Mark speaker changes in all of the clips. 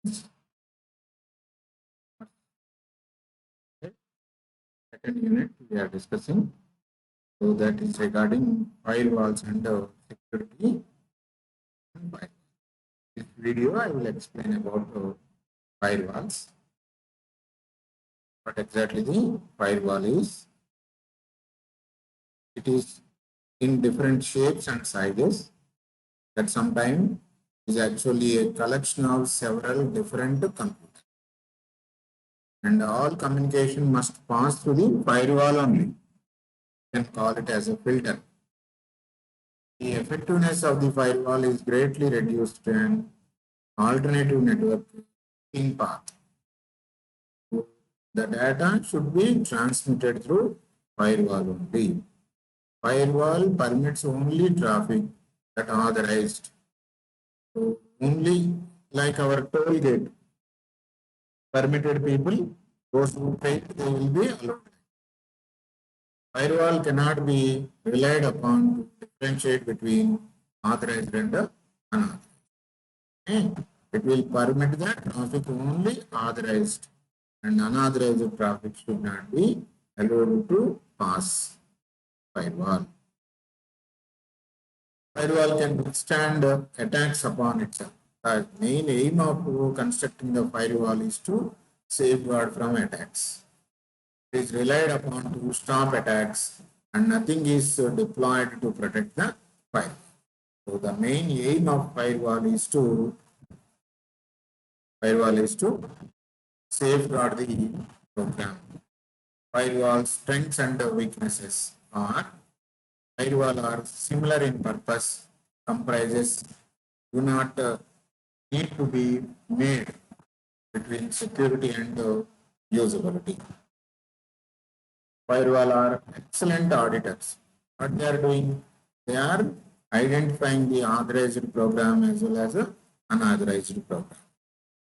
Speaker 1: Second unit we are discussing. So that is regarding firewalls and security. This video I will explain about firewalls. What exactly the firewall is? It is in different shapes and sizes. That sometimes is actually a collection of several different computers. And all communication must pass through the firewall only. You can call it as a filter. The effectiveness of the firewall is greatly reduced and alternative networking path. The data should be transmitted through firewall only. Firewall permits only traffic that authorized. So only like our toll gate, permitted people, those who pay, they will be allowed. Firewall cannot be relied upon to differentiate between authorized and unauthorized. It will permit the traffic only authorized, and unauthorized traffic should not be allowed to pass firewall. Firewall can withstand attacks upon itself. The main aim of constructing the firewall is to safeguard from attacks. It is relied upon to stop attacks, and nothing is deployed to protect the firewall. So the main aim of firewall is to safeguard the program. Firewall strengths and weaknesses are firewall are similar in purpose, comprises do not need to be made between security and usability. Firewall are excellent auditors. What they are doing? They are identifying the authorized program as well as unauthorized program.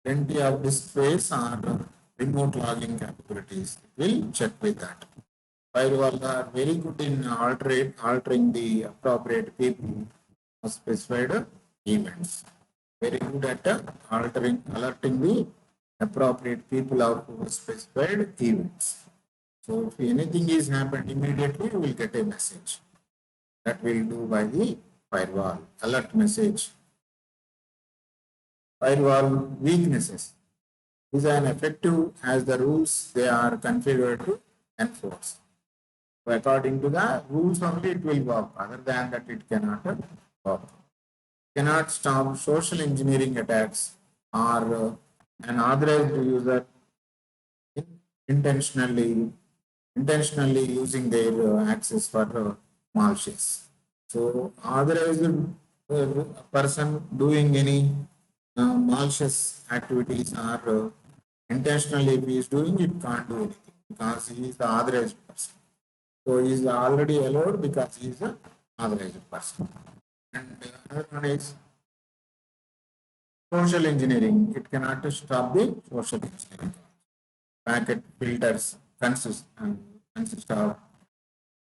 Speaker 1: Plenty of disk space or remote logging capabilities. We'll check with that. Firewalls are very good in altering the appropriate people of specified events. Very good at alerting the appropriate people of specified events. So if anything is happened immediately, you will get a message. That will do by the firewall alert message. Firewall weaknesses is an effective as the rules they are configured to enforce. So according to the rules only it will work. Other than that, it cannot work. Cannot stop social engineering attacks or an authorized user intentionally using their access for malicious. So authorized person doing any malicious activities or intentionally if he is doing it can't do anything because he is the authorized person. So he is already allowed because he is an authorized person. And another one is social engineering. It cannot stop the social engineering. Packet filters consist of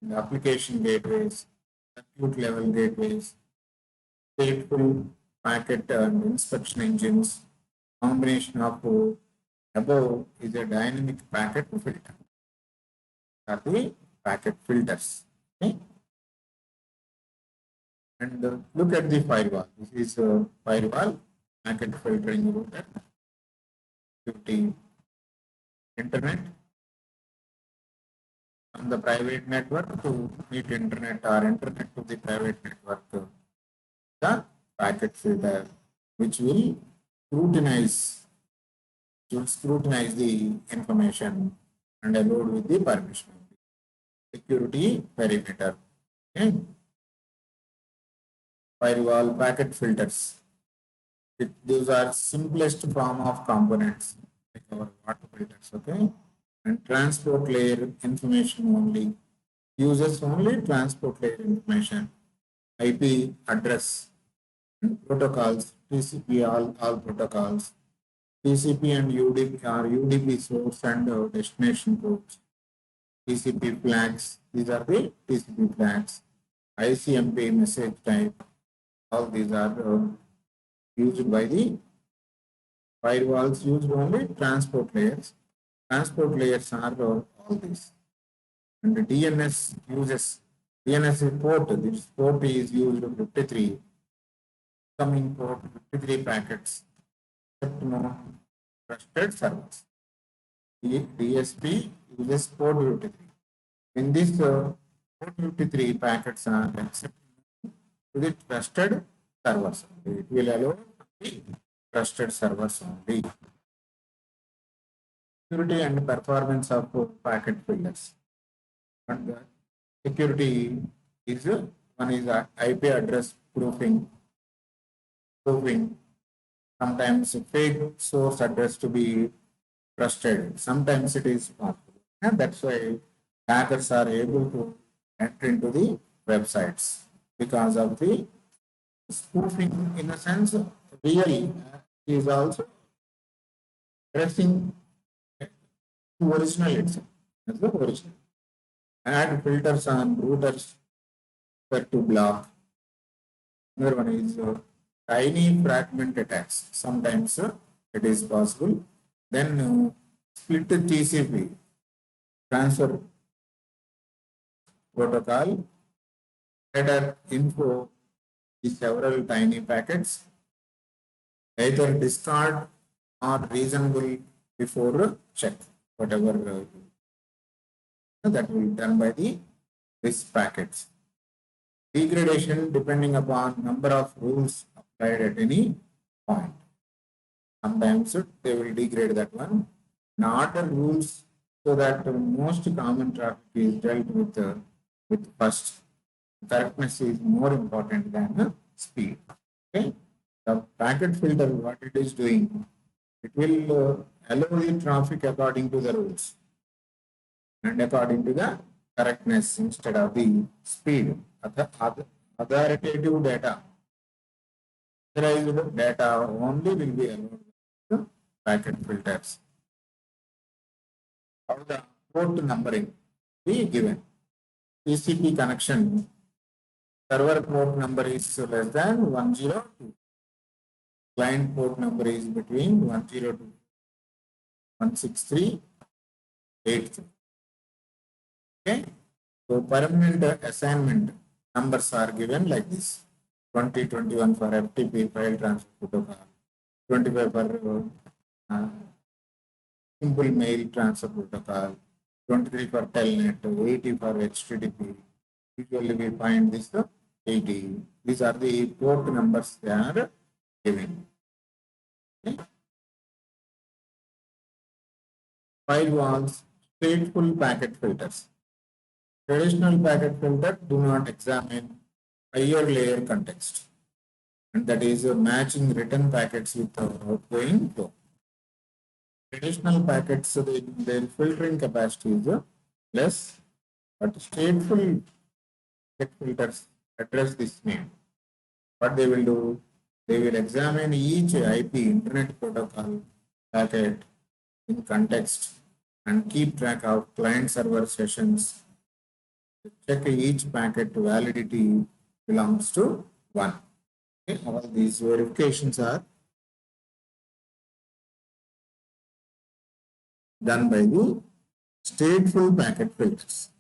Speaker 1: the application gateways, compute level gateways, stateful packet and inspection engines. Combination of above is a dynamic packet filter. Are the packet filters. Okay? And look at the firewall. This is a firewall packet filtering router. 50 internet from the private network to meet internet or internet to the private network. The packet filter which will scrutinize the information and load with the permission. Security perimeter. Okay. Firewall packet filters. These are simplest form of components like our water filters. Okay, and transport layer information only uses only transport layer information, IP address and protocols, TCP all protocols, TCP and UDP are UDP source and destination ports, TCP flags. These are the TCP flags. ICMP message type. All these are used by the Firewalls used only transport layers. Transport layers are all these. And the DNS port. This port is used 53. Coming port 53 packets. Except no trusted servers. DSP uses port 53. In this port 53 packets are accepted to the trusted servers. It will allow the trusted servers only. Security and performance of packet filters. And the security is one is IP address proofing. Sometimes fake source address to be trusted. Sometimes it is possible. And that's why hackers are able to enter into the websites because of the spoofing. In a sense, really is also addressing the original itself as the original. Add filters on routers to block. Another one is tiny fragment attacks. Sometimes it is possible. Then split TCP transfer protocol header info is several tiny packets, either discard or reasonable before check, whatever that will be done by these packets. Degradation depending upon number of rules applied at any point. Sometimes they will degrade that one. Not the rules, so that most common traffic is dealt with first. Correctness is more important than speed. Okay, the packet filter, what it is doing, it will allow the traffic according to the rules and according to the correctness instead of the speed. Authoritative data, authorized data only will be allowed the packet filters. How the port numbering be given. TCP connection, server port number is less than 102. Client port number is between 102 163.83. Okay, so permanent assignment numbers are given like this: 2021 for FTP file transfer protocol, 25 for simple mail transfer protocol, 23 for telnet, 80 for HTTP. Usually we find this 80. These are the port numbers they are giving. Okay. Firewalls, stateful packet filters. Traditional packet filter do not examine higher layer context, and that is matching written packets with the outgoing flow. Traditional packets, their filtering capacity is less, but stateful packet filters address this need. What they will do, they will examine each IP internet protocol packet in context and keep track of client server sessions. Check each packet validity belongs to 1. Okay, all these verifications are done by the stateful packet filters.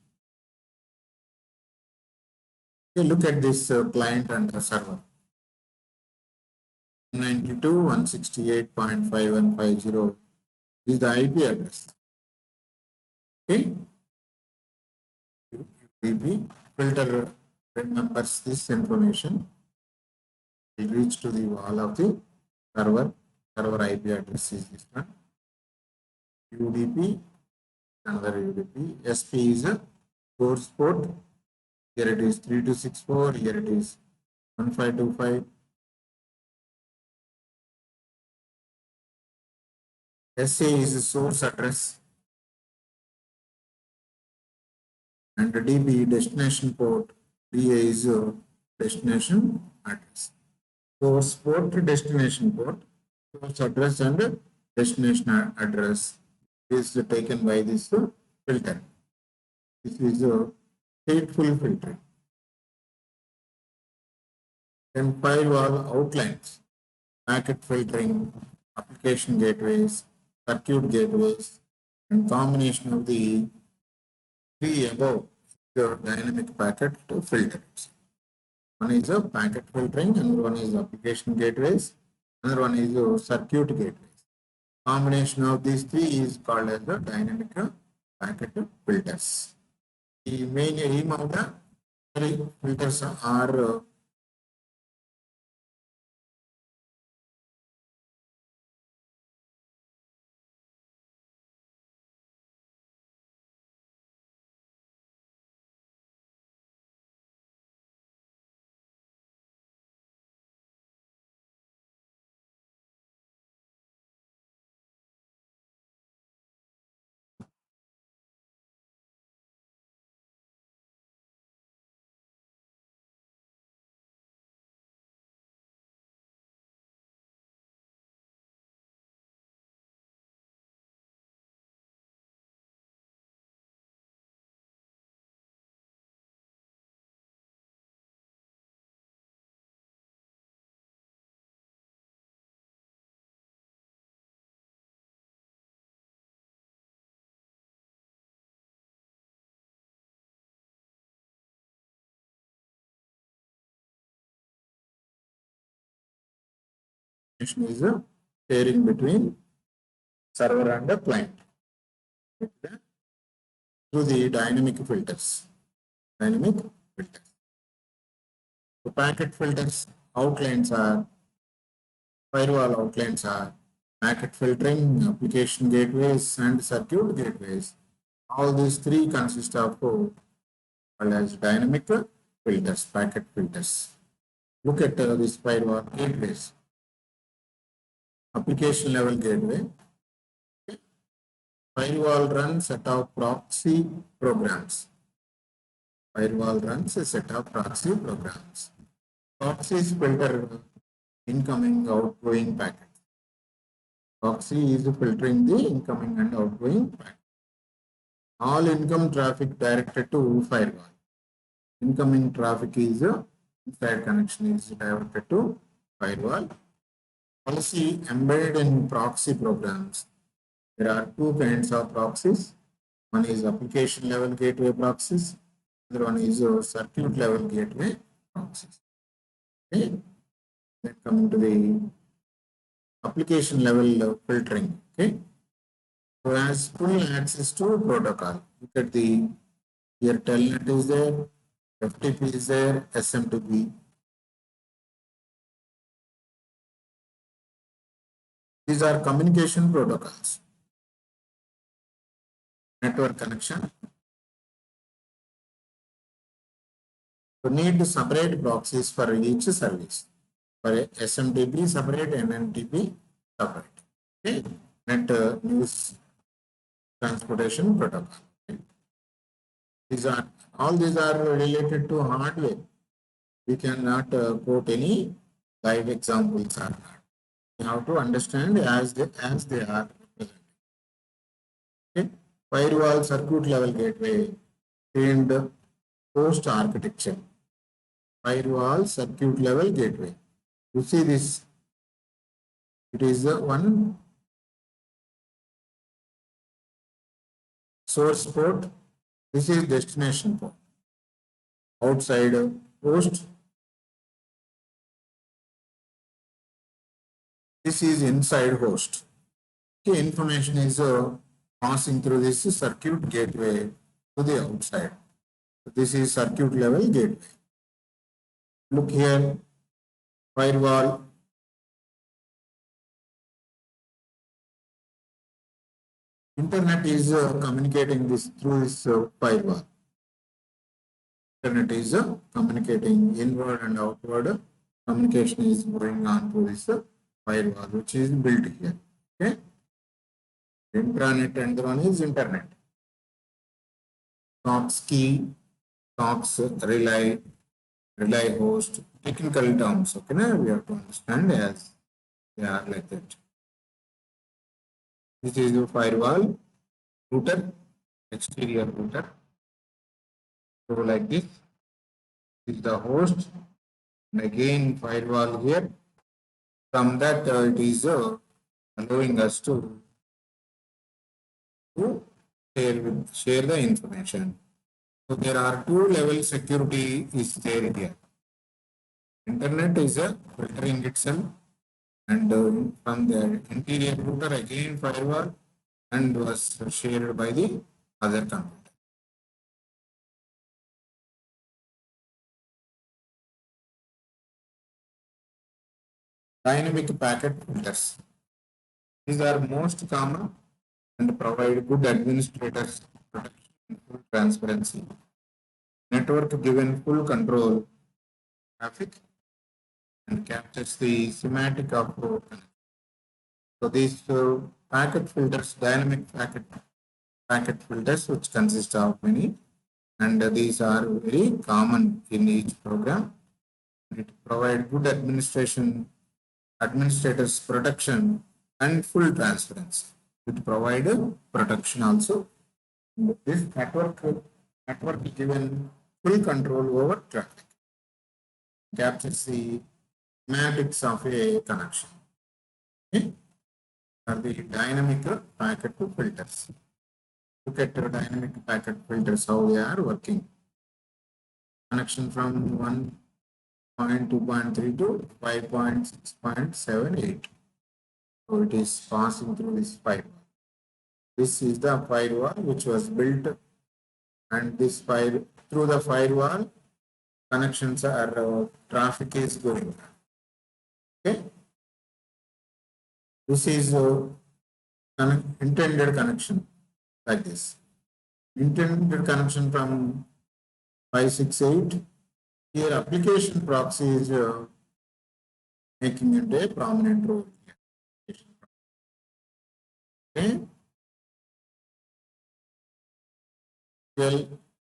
Speaker 1: Okay, look at this client and the server. 192.168.5150 is the IP address. Okay. UDP filter remembers this information. It reach to the wall of the server. Server IP address is this one. UDP, another UDP. SP is a source port. Here it is 3264. Here it is 1525. SA is a source address. And the DB destination port, DA is a destination address. Source port, destination port, source address and destination address is taken by this filter. This is a stateful filtering. Then firewall outlines, packet filtering, application gateways, circuit gateways, and combination of the three above the dynamic packet filters. One is a packet filtering, another one is application gateways, another one is circuit gateways. Combination of these three is called as the dynamic packet filters. The main aim of the filters are is a sharing between server and the client through the dynamic filters. Dynamic filters. The packet filters outlines are firewall outlines are packet filtering, application gateways, and circuit gateways. All these three consist of called as dynamic filters, packet filters. Look at this firewall gateways. Application level gateway. Firewall runs set of proxy programs. Firewall runs a set of proxy programs. Proxies filter incoming, outgoing packets. Proxy is filtering the incoming and outgoing packets. All income traffic directed to firewall. Incoming traffic is inside connection is directed to firewall. Policy embedded in proxy programs. There are two kinds of proxies. One is application level gateway proxies. Other one is circuit level gateway proxies. Okay. Then coming to the application level filtering. Okay. So has full access to protocol. Look at the here telnet is there, FTP is there, SMTP. These are communication protocols. Network connection. You need to separate proxies for each service. For SMTP separate, NNTP separate. Okay. Net news transportation protocol. Okay. All these are related to hardware. We cannot quote any live examples or not. You have to understand as they are represented. Okay. Firewall circuit level gateway and host architecture. Firewall circuit level gateway. You see this. It is the one source port. This is destination port. Outside host. This is inside host. Okay, information is passing through this circuit gateway to the outside. This is circuit level gateway. Look here, firewall. Internet is communicating this through this firewall. Internet is communicating inward and outward. Communication is going on through this firewall, which is built here. Okay. Intranet and the one is internet. Cox key, Cox relay host, technical terms. Okay, now we have to understand as they are like that. This is the firewall router, exterior router. So like this is the host, and again firewall here. From that it is allowing us to share the information. So there are two level security is there here. Internet is a filtering itself, and from the interior router again firewall, and was shared by the other computer. Dynamic packet filters. These are most common and provide good administrators protection and full transparency. Network given full control traffic and captures the semantic of connection. So these packet filters, dynamic packet filters, which consist of many, and these are very common in each program. It provide good administrators protection and full transparency. It provide protection also. This network given full control over traffic, captures the semantics of a connection. Okay? Are the dynamic packet filters. Look at the dynamic packet filters, how they are working. Connection from 1.2.3 to 5.6.78. So it is passing through this firewall. This is the firewall which was built, and this through the firewall connections are traffic is going. Okay. This is intended connection like this. Intended connection from 568. Here application proxy is making it a prominent role. Okay. Dual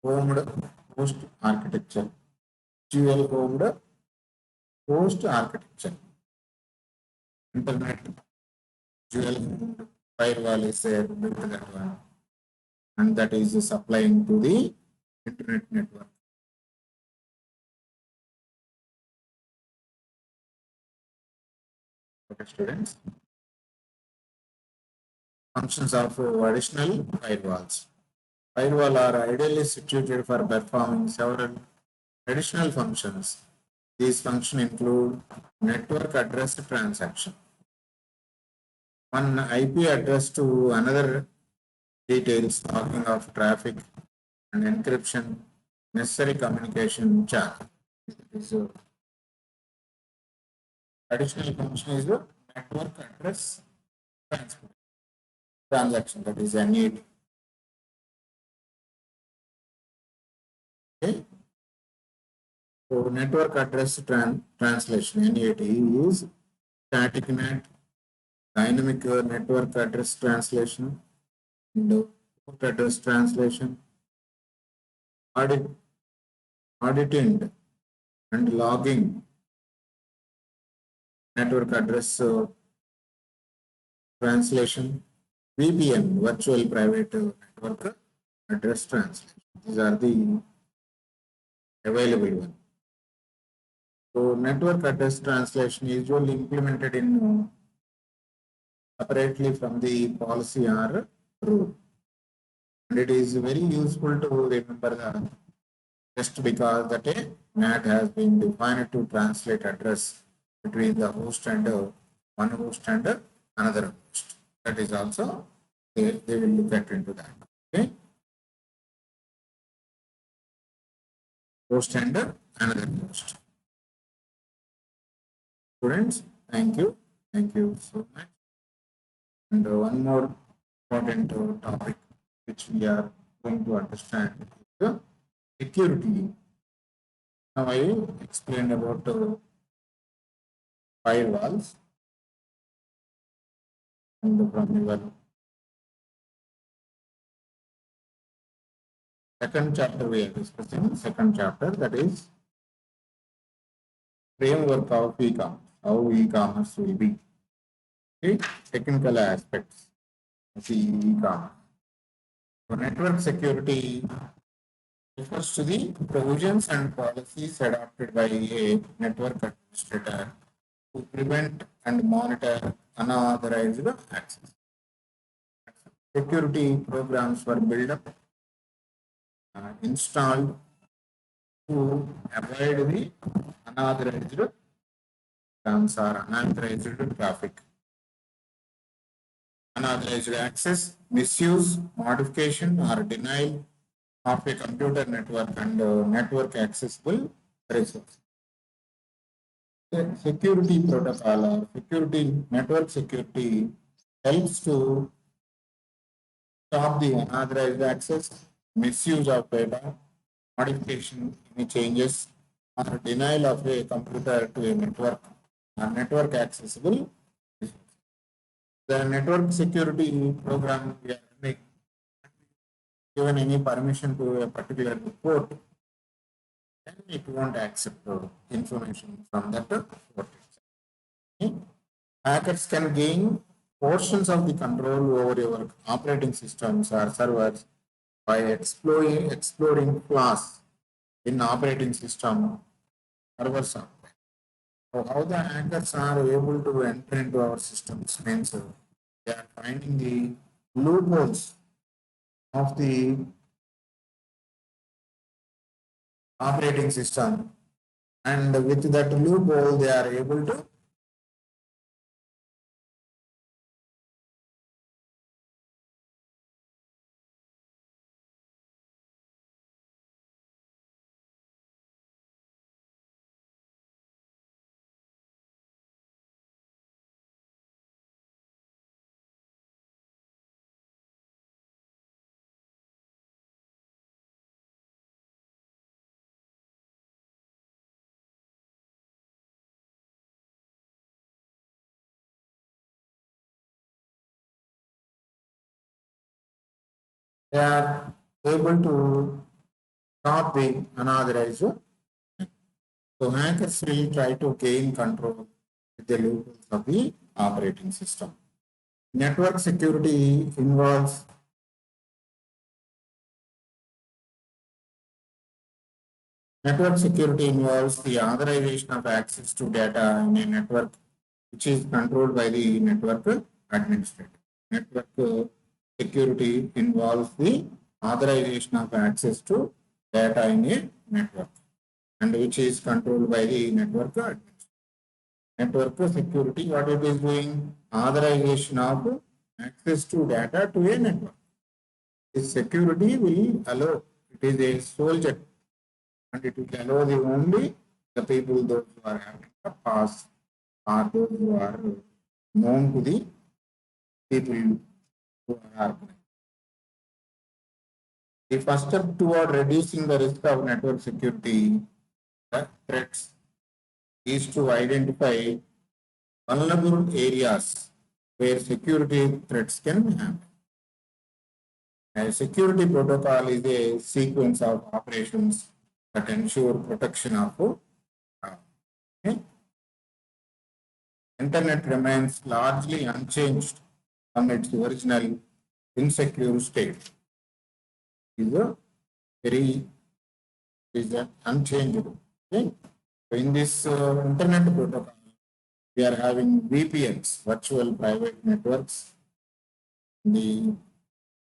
Speaker 1: homed host architecture. Dual homed host architecture. Internet dual homed firewall is there, that one, and that is supplying to the internet network. Okay, students. Functions of additional firewalls. Firewall are ideally situated for performing several additional functions. These functions include network address transaction. One IP address to another details, logging of traffic and encryption, necessary communication channel. Additional function is the network address transaction, that is NAT. Okay. So network address translation, NAT, is static NAT, dynamic network address translation, and port address translation, auditing and logging network address translation, VPN, virtual private network address translation. These are the available ones. So network address translation is usually implemented in separately from the policy or rule. And it is very useful to remember that just because that a NAT has been defined to translate address between the host and one host and another host. That is also, they will look at into that. Okay. Host and another host. Students, thank you. Thank you so much. And one more important topic which we are going to understand is the security. Now I will explain about firewalls and from your second chapter we are discussing, second chapter, that is framework of e-commerce, how e-commerce will be. Okay, technical aspects of the e-commerce. So network security refers to the provisions and policies adopted by a network administrator to prevent and monitor unauthorized access. Security programs were built up, installed to avoid the unauthorized programs or unauthorized traffic. Unauthorized access, misuse, modification, or denial of a computer network and network accessible resources. The security protocol or security network security helps to stop the unauthorized access, misuse of data, modification, any changes, or denial of a computer to a network or network accessible. The network security program we are running, given any permission to a particular report, then it won't accept information from that report. Hackers can gain portions of the control over your operating systems or servers by exploring flaws in operating system server software. So how the hackers are able to enter into our systems means they are finding the loopholes of the operating system, and with that loophole they are able to they are able to stop the unauthorized. So hackers will try to gain control with the loopholes of the operating system. Network security involves the authorization of access to data in a network which is controlled by the network administrator. Network security involves the authorization of access to data in a network and which is controlled by the network administrator. Network security, what it is doing? Authorization of access to data to a network. This security will allow, it is a sole check, and it will allow the only the people, those who are having a pass or those who are known to the people who are organized. The first step toward reducing the risk of network security threats is to identify vulnerable areas where security threats can happen. A security protocol is a sequence of operations that ensure protection of Internet remains largely unchanged from its original insecure state. Is a very is unchanged. Okay? So in this internet protocol, we are having VPNs, virtual private networks. The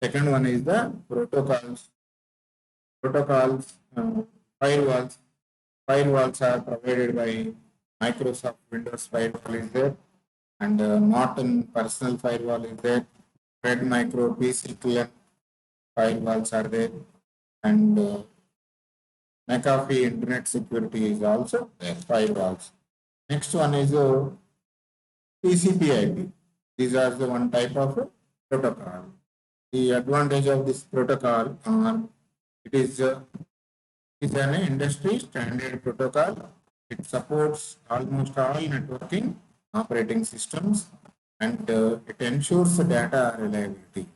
Speaker 1: second one is the protocols. Firewalls. Firewalls are provided by Microsoft Windows Firewall is there, and Norton Personal Firewall is there. Red Micro PC Clear firewalls are there, and McAfee Internet Security is also there. Firewalls. Next one is TCP/IP. These are the one type of protocol. The advantage of this protocol are it is an industry standard protocol. It supports almost all networking operating systems, and it ensures data reliability.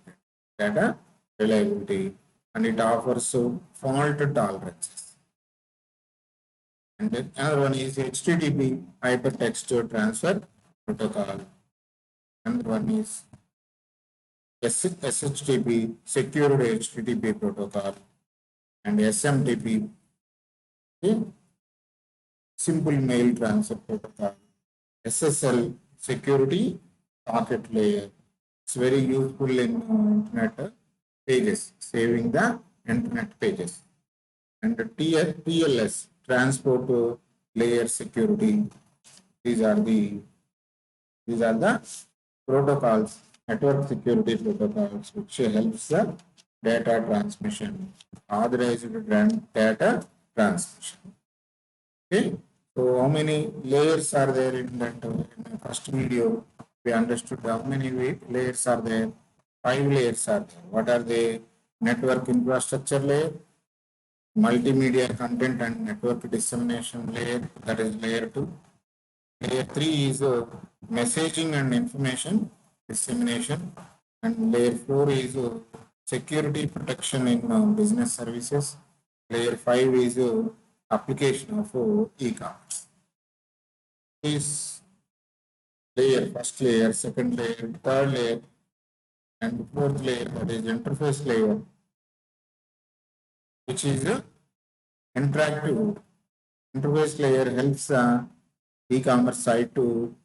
Speaker 1: Data reliability, and it offers fault tolerances. And then another one is HTTP hypertext transfer protocol. Another one is SHTP secured HTTP protocol, and SMTP simple mail transfer protocol, SSL security socket layer. It's very useful in internet pages, saving the internet pages. And the TLS, transport layer security. These are the protocols, network security protocols, which helps the data transmission, authorized data transmission. Okay, so how many layers are there in that? In the first video, we understood how many layers are there. 5 layers are there. What are they? Network infrastructure layer, multimedia content and network dissemination layer, that is layer 2. Layer 3 is messaging and information dissemination, and layer 4 is security protection in business services. Layer 5 is application of e-commerce. This layer, first layer, second layer, third layer, and fourth layer, that is interface layer, which is interactive. Interface layer helps e-commerce site to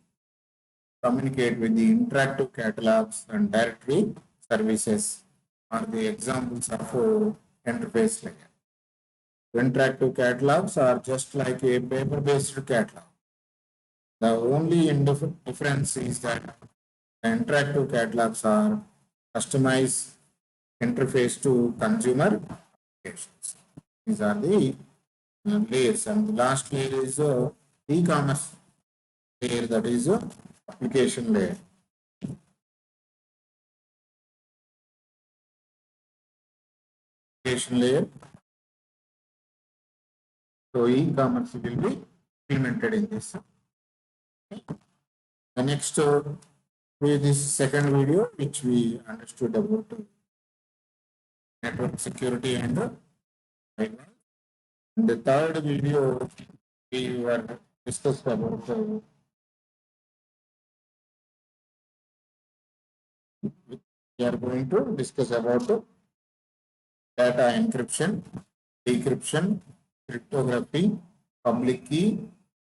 Speaker 1: communicate with the interactive catalogs and directory services are the examples of interface layer. Interactive catalogs are just like a paper-based catalog. The only difference is that the interactive catalogs are customized interface to consumer applications. These are the layers, and the last layer is e-commerce layer, that is application layer. Application layer. So e-commerce will be implemented in this. The next with this second video, which we understood about network security and the third video we were discussed about we are going to discuss about data encryption, decryption, cryptography, public key,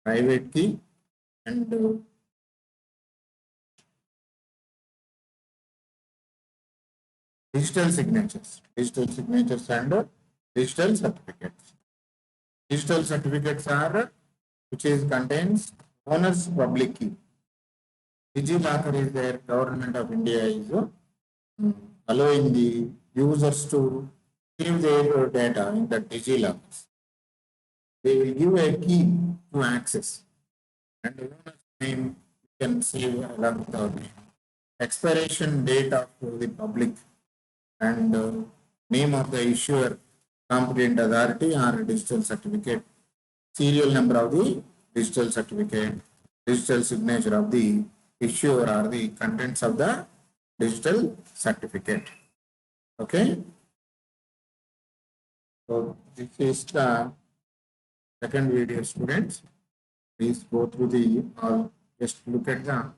Speaker 1: private key, and digital signatures and digital certificates. Digital certificates are which is contains owner's public key. DigiLocker is there. Government of India is allowing the users to give their data in the DigiLockers. They will give a key to access, and the owner's name you can save along with our name. Expiration date of the public and name of the issuer, competent authority or digital certificate, serial number of the digital certificate, digital signature of the issuer or the contents of the digital certificate. Okay. So this is the second video, students. Please go through the just look at the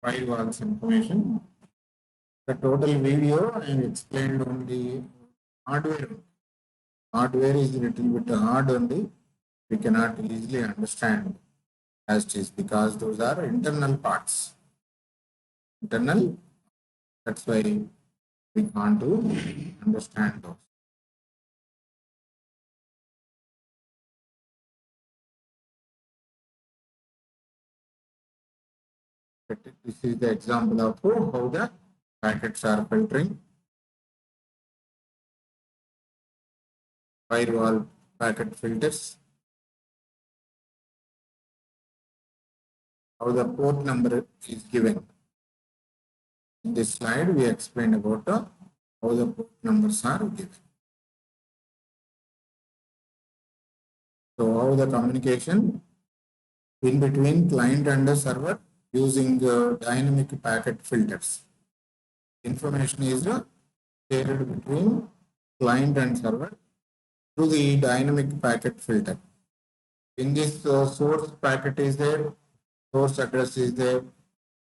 Speaker 1: firewalls information. The total video I explained on the hardware. Hardware is a little bit hard only. We cannot easily understand as it is because those are internal parts. Internal, that's why we can't understand those. But this is the example of how the packets are filtering. Firewall packet filters. How the port number is given. In this slide, we explained about how the port numbers are given. So how the communication in between client and the server using dynamic packet filters. Information is shared between client and server through the dynamic packet filter. In this source packet is there, source address is there,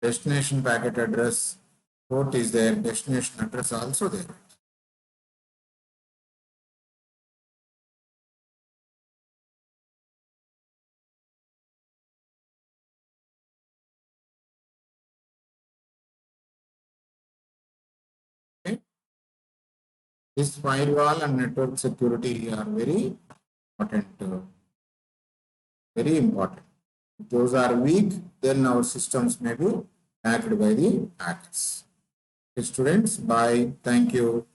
Speaker 1: destination packet address, port is there, destination address also there. This firewall and network security are very important. Very important. If those are weak, then our systems may be hacked by the hackers. Okay, students, bye. Thank you.